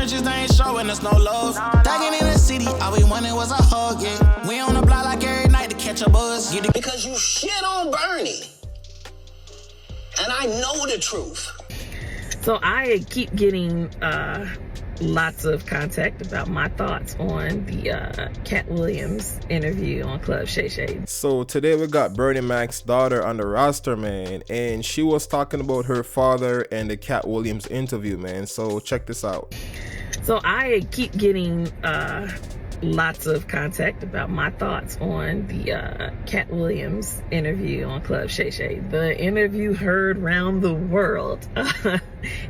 trenches, they ain't showing us no love. Thugging in the city, all we wanted was a hug, yeah. We on the block like every night to catch a buzz. Because you shit on Bernie. And I know the truth. So I keep getting lots of contact about my thoughts on the Cat Williams interview on Club Shay Shay. So today we got Bernie Mac's daughter on the roster, man, and she was talking about her father and the Cat Williams interview, man. So check this out. So I keep getting lots of contact about my thoughts on the Cat Williams interview on Club Shay Shay. The interview heard round the world.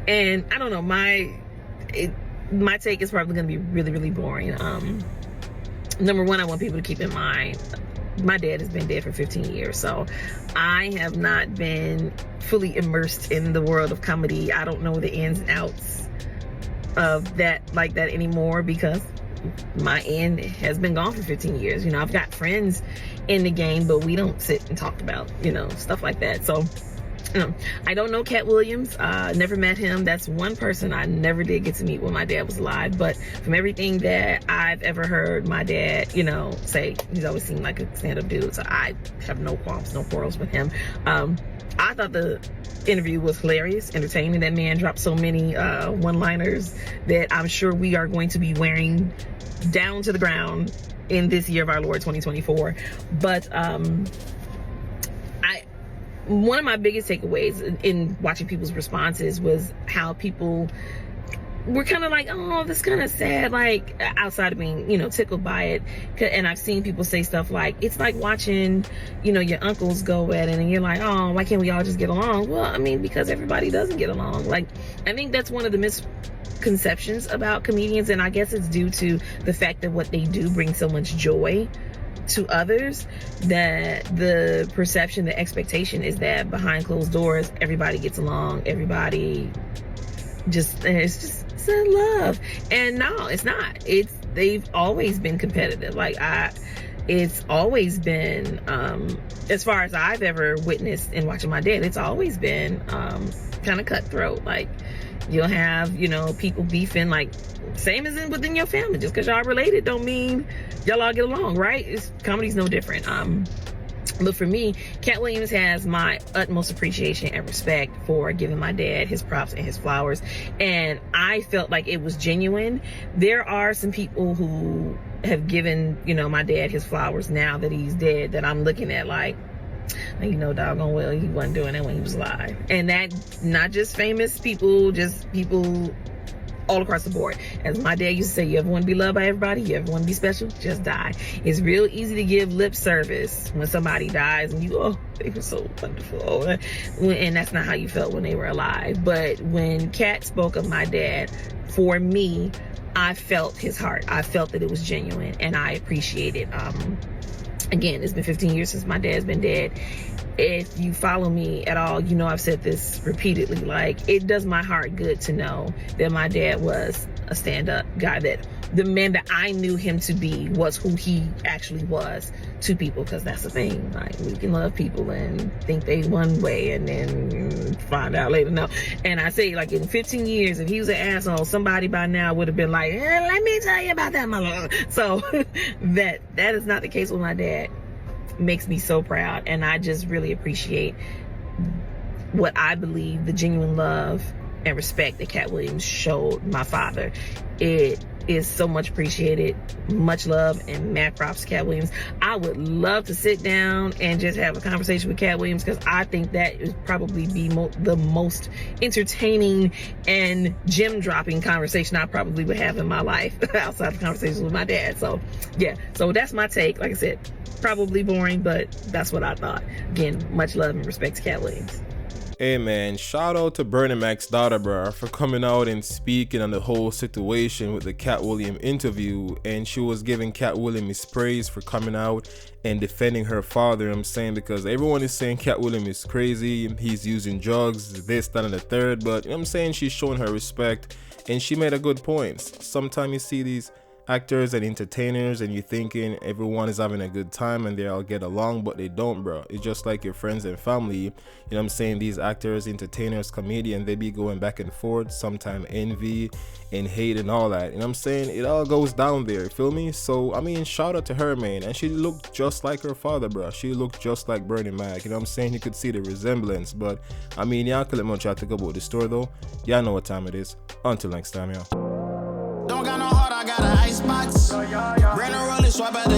And I don't know, my take is probably going to be really, really boring. Number one, I want people to keep in mind, my dad has been dead for 15 years, so I have not been fully immersed in the world of comedy. I don't know the ins and outs of that like that anymore because my end has been gone for 15 years. You know, I've got friends in the game, but we don't sit and talk about, you know, stuff like that. So I don't know Cat Williams. Never met him. That's one person I never did get to meet when my dad was alive. But from everything that I've ever heard my dad, you know, say, he's always seemed like a stand-up dude. So I have no qualms, no quarrels with him. I thought the interview was hilarious, entertaining. That man dropped so many one-liners that I'm sure we are going to be wearing down to the ground in this year of our Lord 2024. But one of my biggest takeaways in watching people's responses was how people were kind of like, oh, that's kind of sad, like outside of being, you know, tickled by it. And I've seen people say stuff like, it's like watching, you know, your uncles go at it and you're like, oh, why can't we all just get along? Well, I mean, because everybody doesn't get along. Like, I think that's one of the misconceptions about comedians, and I guess it's due to the fact that what they do brings so much joy to others, that the perception, the expectation is that behind closed doors everybody gets along, everybody just, it's in love. And no, it's not. They've always been competitive. Like it's always been, as far as I've ever witnessed in watching my dad, it's always been kind of cutthroat. Like you'll have, you know, people beefing, like same as within your family. Just because y'all related don't mean y'all all get along, right? Comedy's no different. But for me, Cat Williams has my utmost appreciation and respect for giving my dad his props and his flowers. And I felt like it was genuine. There are some people who have given, you know, my dad his flowers now that he's dead, that I'm looking at like, you know, doggone well, he wasn't doing that when he was alive. And that, not just famous people, just people all across the board. As my dad used to say, you ever want to be loved by everybody? You ever want to be special? Just die. It's real easy to give lip service when somebody dies and you, oh, they were so wonderful. And that's not how you felt when they were alive. But when Cat spoke of my dad, for me, I felt his heart. I felt that it was genuine, and I appreciate it. Again, it's been 15 years since my dad's been dead. If you follow me at all, you know I've said this repeatedly, like it does my heart good to know that my dad was a stand-up guy, that the man that I knew him to be was who he actually was to people, because that's the thing, like we can love people and think they one way and then find out later no. And I say, like, in 15 years, if he was an asshole, somebody by now would have been like, let me tell you about that mother. So that is not the case with my dad. Makes me so proud, and I just really appreciate what I believe the genuine love and respect that Cat Williams showed my father. It is so much appreciated. Much love and mad props to Cat Williams. I would love to sit down and just have a conversation with Cat Williams, because I think that would probably be the most entertaining and gem dropping conversation I probably would have in my life outside of conversations with my dad. So yeah, so that's my take. Like I said, probably boring, but that's what I thought. Again, much love and respect to Cat Williams. Hey man, shout out to Bernie Mac's daughter, bro, for coming out and speaking on the whole situation with the Cat Williams interview. And she was giving Cat Williams praise for coming out and defending her father. I'm saying, because everyone is saying Cat Williams is crazy, he's using drugs, this, that, and the third. But I'm saying she's showing her respect, and she made a good point. Sometimes you see these actors and entertainers, and you're thinking everyone is having a good time and they all get along, but they don't, bro. It's just like your friends and family. You know what I'm saying? These actors, entertainers, comedians, they be going back and forth, sometimes envy and hate and all that. You know what I'm saying? It all goes down there, you feel me? So I mean, shout out to her, man. And she looked just like her father, bro. She looked just like Bernie Mac. You know what I'm saying? You could see the resemblance. But I mean, y'all could let much out to go about the story though. Y'all know what time it is. Until next time, y'all. Don't got no heart, I got an icebox. Brand new roller, swap out the